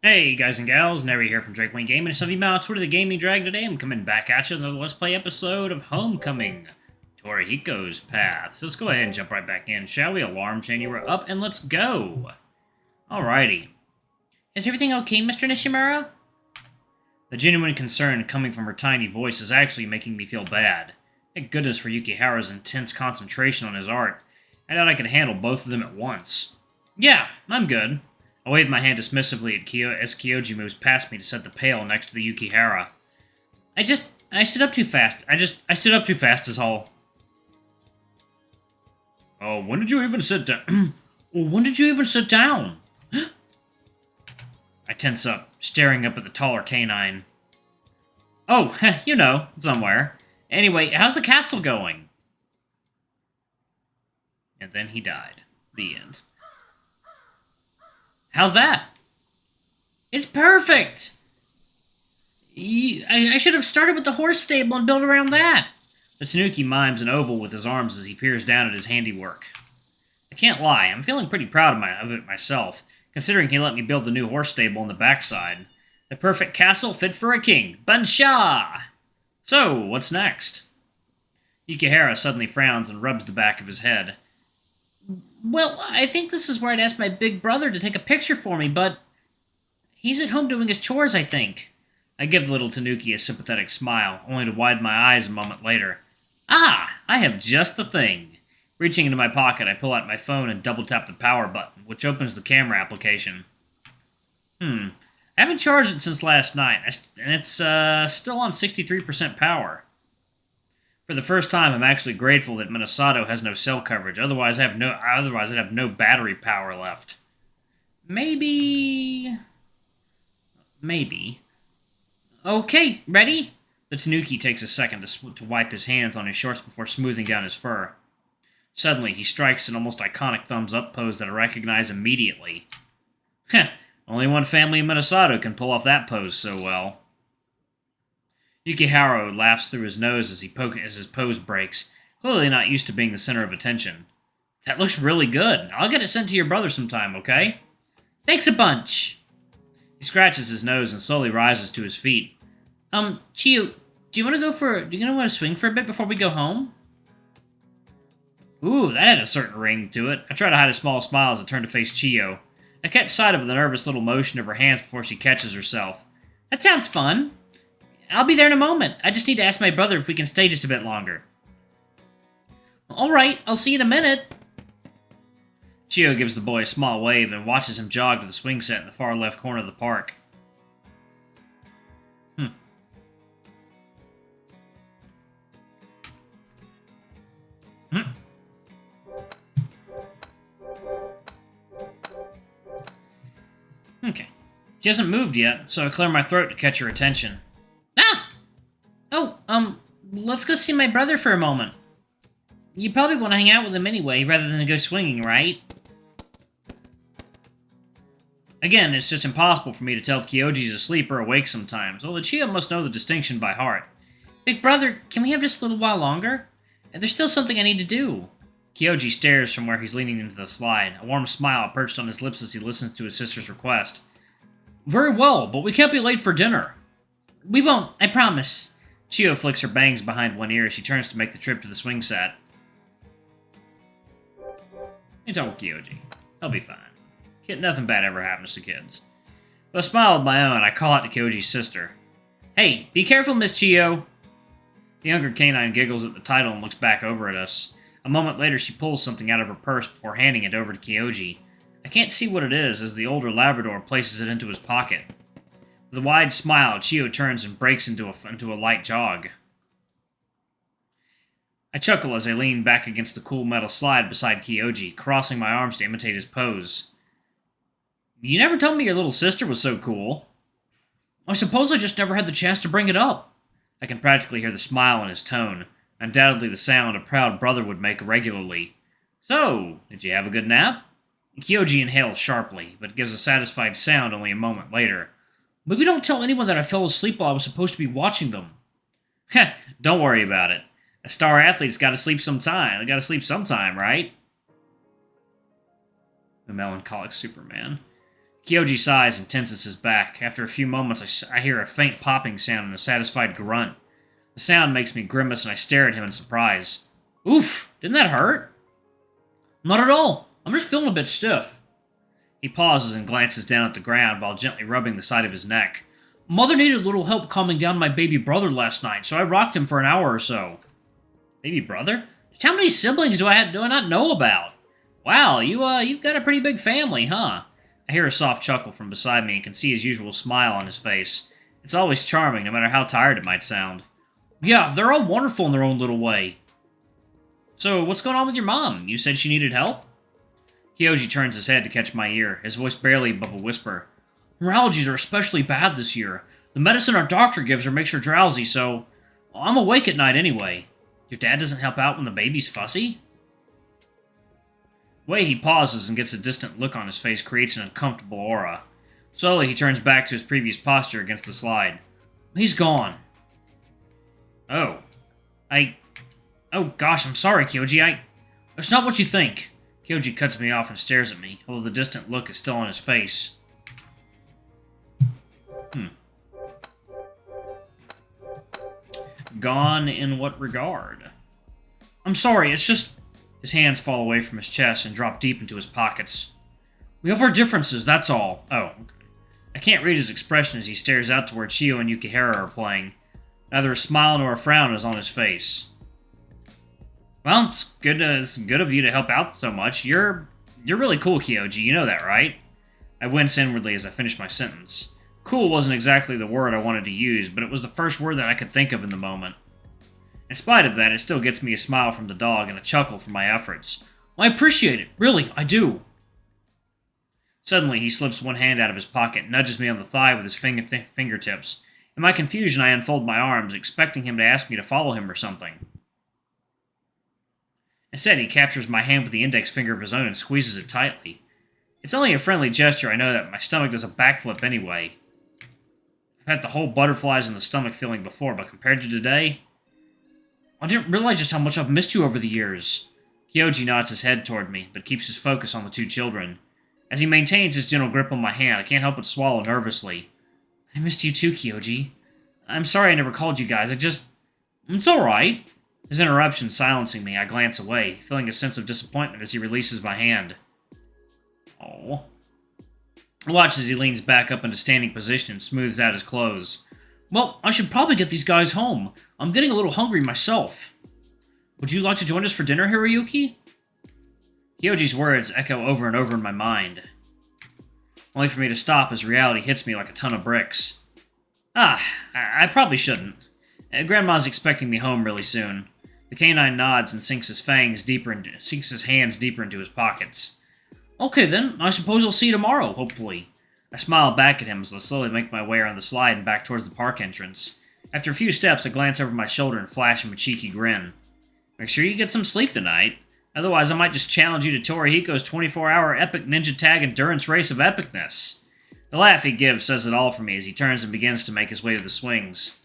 Hey guys and gals, Neri here from Drake Wayne Gaming and Sunny Mounts. What are the Gaming Drag today? I'm coming back at you with another Let's Play episode of Homecoming, Torihiko's Path. So let's go ahead and jump right back in, shall we? Alarm chain, you are up, and let's go! Alrighty. Is everything okay, Mr. Nishimura? The genuine concern coming from her tiny voice is actually making me feel bad. Thank goodness for Yukihara's intense concentration on his art. I doubt I could handle both of them at once. Yeah, I'm good. I wave my hand dismissively at as Kyouji moves past me to set the pail next to the Yukihara. I stood up too fast. I stood up too fast is all. Oh, when did you even sit down? When did you even sit down? I tense up, staring up at the taller canine. Oh, you know, somewhere. Anyway, how's the castle going? And then he died. The end. How's that? It's perfect! I should have started with the horse stable and built around that. The Tanuki mimes an oval with his arms as he peers down at his handiwork. I can't lie, I'm feeling pretty proud of it myself, considering he let me build the new horse stable on the backside. The perfect castle fit for a king. Bansha! So, what's next? Yukihara suddenly frowns and rubs the back of his head. Well, I think this is where I'd ask my big brother to take a picture for me, but he's at home doing his chores, I think. I give the little Tanuki a sympathetic smile, only to widen my eyes a moment later. Ah, I have just the thing. Reaching into my pocket, I pull out my phone and double-tap the power button, which opens the camera application. I haven't charged it since last night, and it's still on 63% power. For the first time, I'm actually grateful that Minasato has no cell coverage. Otherwise, I'd have no battery power left. Maybe. Okay, ready? The Tanuki takes a second to wipe his hands on his shorts before smoothing down his fur. Suddenly, he strikes an almost iconic thumbs-up pose that I recognize immediately. Heh, only one family in Minasato can pull off that pose so well. Yukihara laughs through his nose as his pose breaks, clearly not used to being the center of attention. That looks really good. I'll get it sent to your brother sometime, okay? Thanks a bunch! He scratches his nose and slowly rises to his feet. Chiyo, do you want to swing for a bit before we go home? Ooh, that had a certain ring to it. I try to hide a small smile as I turn to face Chiyo. I catch sight of the nervous little motion of her hands before she catches herself. That sounds fun. I'll be there in a moment. I just need to ask my brother if we can stay just a bit longer. Alright, I'll see you in a minute. Chiyo gives the boy a small wave and watches him jog to the swing set in the far left corner of the park. Okay. She hasn't moved yet, so I clear my throat to catch her attention. Ah! Oh, let's go see my brother for a moment. You probably want to hang out with him anyway, rather than go swinging, right? Again, it's just impossible for me to tell if Kyouji's asleep or awake sometimes, although Chiyo must know the distinction by heart. Big brother, can we have just a little while longer? There's still something I need to do. Kyouji stares from where he's leaning into the slide, a warm smile perched on his lips as he listens to his sister's request. Very well, but we can't be late for dinner. We won't, I promise. Chiyo flicks her bangs behind one ear as she turns to make the trip to the swing set. I told Kyouji. I'll be fine. Nothing bad ever happens to kids. With a smile of my own, I call out to Kyoji's sister. Hey, be careful, Miss Chiyo. The younger canine giggles at the title and looks back over at us. A moment later, she pulls something out of her purse before handing it over to Kyouji. I can't see what it is as the older Labrador places it into his pocket. With a wide smile, Chiyo turns and breaks into a light jog. I chuckle as I lean back against the cool metal slide beside Kyouji, crossing my arms to imitate his pose. You never told me your little sister was so cool. I suppose I just never had the chance to bring it up. I can practically hear the smile in his tone, undoubtedly the sound a proud brother would make regularly. So, did you have a good nap? Kyouji inhales sharply, but gives a satisfied sound only a moment later. Maybe don't tell anyone that I fell asleep while I was supposed to be watching them. Heh, don't worry about it. A star athlete's gotta sleep sometime. They gotta sleep sometime, right? The melancholic Superman. Kyouji sighs and tenses his back. After a few moments, I hear a faint popping sound and a satisfied grunt. The sound makes me grimace and I stare at him in surprise. Oof! Didn't that hurt? Not at all. I'm just feeling a bit stiff. He pauses and glances down at the ground while gently rubbing the side of his neck. Mother needed a little help calming down my baby brother last night, so I rocked him for an hour or so. Baby brother? Just how many siblings do I not know about? Wow, you've got a pretty big family, huh? I hear a soft chuckle from beside me and can see his usual smile on his face. It's always charming, no matter how tired it might sound. Yeah, they're all wonderful in their own little way. So, what's going on with your mom? You said she needed help? Kyouji turns his head to catch my ear, his voice barely above a whisper. Her allergies are especially bad this year. The medicine our doctor gives her makes her drowsy, so I'm awake at night anyway. Your dad doesn't help out when the baby's fussy? The way he pauses and gets a distant look on his face creates an uncomfortable aura. Slowly, he turns back to his previous posture against the slide. He's gone. Oh. Oh gosh, I'm sorry, Kyouji. It's not what you think. Kyouji cuts me off and stares at me, although the distant look is still on his face. Gone in what regard? I'm sorry, it's just... His hands fall away from his chest and drop deep into his pockets. We have our differences, that's all. Oh, okay. I can't read his expression as he stares out to where Chio and Yukihira are playing. Neither a smile nor a frown is on his face. Well, it's good of you to help out so much. You're really cool, Kyouji, you know that, right? I wince inwardly as I finish my sentence. Cool wasn't exactly the word I wanted to use, but it was the first word that I could think of in the moment. In spite of that, it still gets me a smile from the dog and a chuckle for my efforts. I appreciate it, really, I do. Suddenly, he slips one hand out of his pocket and nudges me on the thigh with his fingertips. In my confusion, I unfold my arms, expecting him to ask me to follow him or something. Instead, he captures my hand with the index finger of his own and squeezes it tightly. It's only a friendly gesture, I know that my stomach does a backflip anyway. I've had the whole butterflies in the stomach feeling before, but compared to today... I didn't realize just how much I've missed you over the years. Kyouji nods his head toward me, but keeps his focus on the two children. As he maintains his gentle grip on my hand, I can't help but swallow nervously. I missed you too, Kyouji. I'm sorry I never called you guys, It's alright. His interruption silencing me, I glance away, feeling a sense of disappointment as he releases my hand. Oh. I watch as he leans back up into standing position and smooths out his clothes. Well, I should probably get these guys home. I'm getting a little hungry myself. Would you like to join us for dinner, Hiroyuki? Kyouji's words echo over and over in my mind, only for me to stop as reality hits me like a ton of bricks. I probably shouldn't. Grandma's expecting me home really soon. The canine nods and sinks his hands deeper into his pockets. Okay then, I suppose I'll see you tomorrow, hopefully. I smile back at him as I slowly make my way around the slide and back towards the park entrance. After a few steps, I glance over my shoulder and flash him a cheeky grin. Make sure you get some sleep tonight. Otherwise, I might just challenge you to Torihiko's 24-hour epic ninja tag endurance race of epicness. The laugh he gives says it all for me as he turns and begins to make his way to the swings.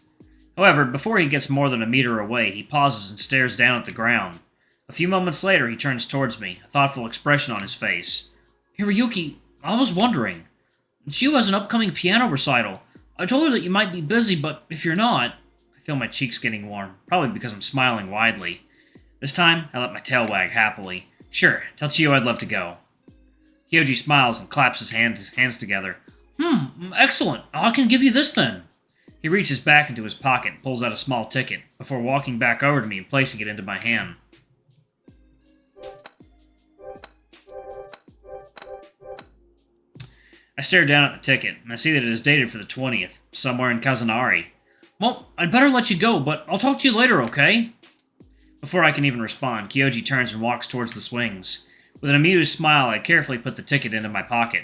However, before he gets more than a meter away, he pauses and stares down at the ground. A few moments later, he turns towards me, a thoughtful expression on his face. Hiroyuki, I was wondering. Chio has an upcoming piano recital. I told her that you might be busy, but if you're not... I feel my cheeks getting warm, probably because I'm smiling widely. This time, I let my tail wag happily. Sure, tell Chio I'd love to go. Kyouji smiles and claps his hands together. Excellent. I can give you this then. He reaches back into his pocket and pulls out a small ticket, before walking back over to me and placing it into my hand. I stare down at the ticket, and I see that it is dated for the 20th, somewhere in Kazanari. Well, I'd better let you go, but I'll talk to you later, okay? Before I can even respond, Kyouji turns and walks towards the swings. With an amused smile, I carefully put the ticket into my pocket.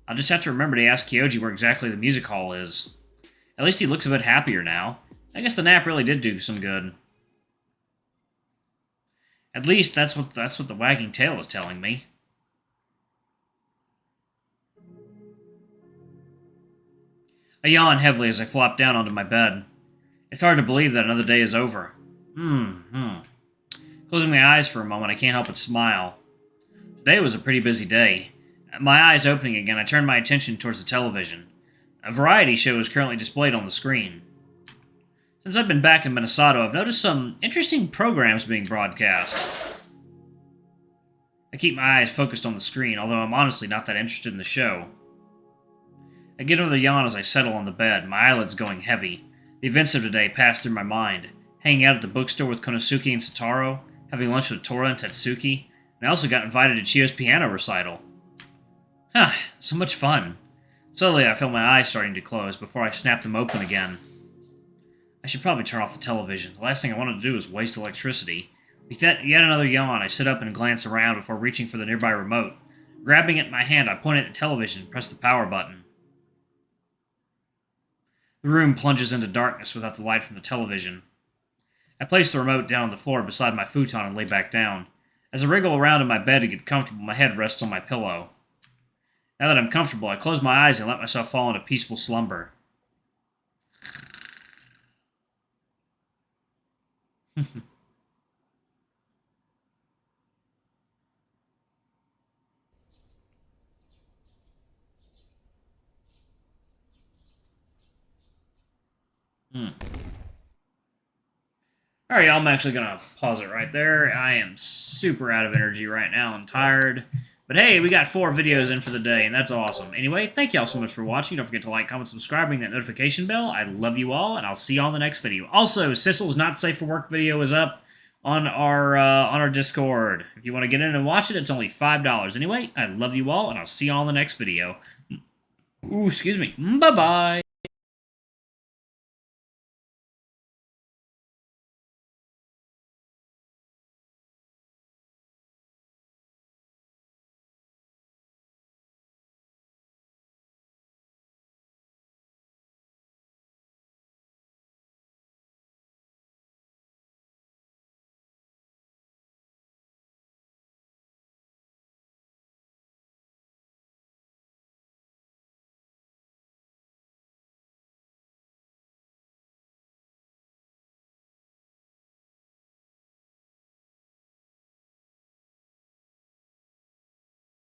I'll just have to remember to ask Kyouji where exactly the music hall is. At least he looks a bit happier now. I guess the nap really did do some good. At least that's what the wagging tail is telling me. I yawn heavily as I flop down onto my bed. It's hard to believe that another day is over. Closing my eyes for a moment, I can't help but smile. Today was a pretty busy day. My eyes opening again, I turned my attention towards the television. A variety show is currently displayed on the screen. Since I've been back in Minnesota, I've noticed some interesting programs being broadcast. I keep my eyes focused on the screen, although I'm honestly not that interested in the show. I get another yawn as I settle on the bed, my eyelids going heavy. The events of today pass through my mind. Hanging out at the bookstore with Konosuke and Satoru, having lunch with Tora and Tetsuki, and I also got invited to Chiyo's piano recital. Huh, so much fun. Suddenly I feel my eyes starting to close before I snap them open again. I should probably turn off the television. The last thing I wanted to do is waste electricity. With yet another yawn, I sit up and glance around before reaching for the nearby remote. Grabbing it in my hand, I point at the television and press the power button. The room plunges into darkness without the light from the television. I place the remote down on the floor beside my futon and lay back down. As I wriggle around in my bed to get comfortable, my head rests on my pillow. Now that I'm comfortable, I close my eyes and let myself fall into peaceful slumber. Alright, y'all, I'm actually going to pause it right there. I am super out of energy right now. I'm tired. But hey, we got 4 videos in for the day, and that's awesome. Anyway, thank y'all so much for watching. Don't forget to like, comment, subscribe, ring that notification bell. I love you all, and I'll see y'all in the next video. Also, Sissel's Not Safe for Work video is up on our Discord. If you want to get in and watch it, it's only $5. Anyway, I love you all, and I'll see y'all in the next video. Ooh, excuse me. Bye-bye.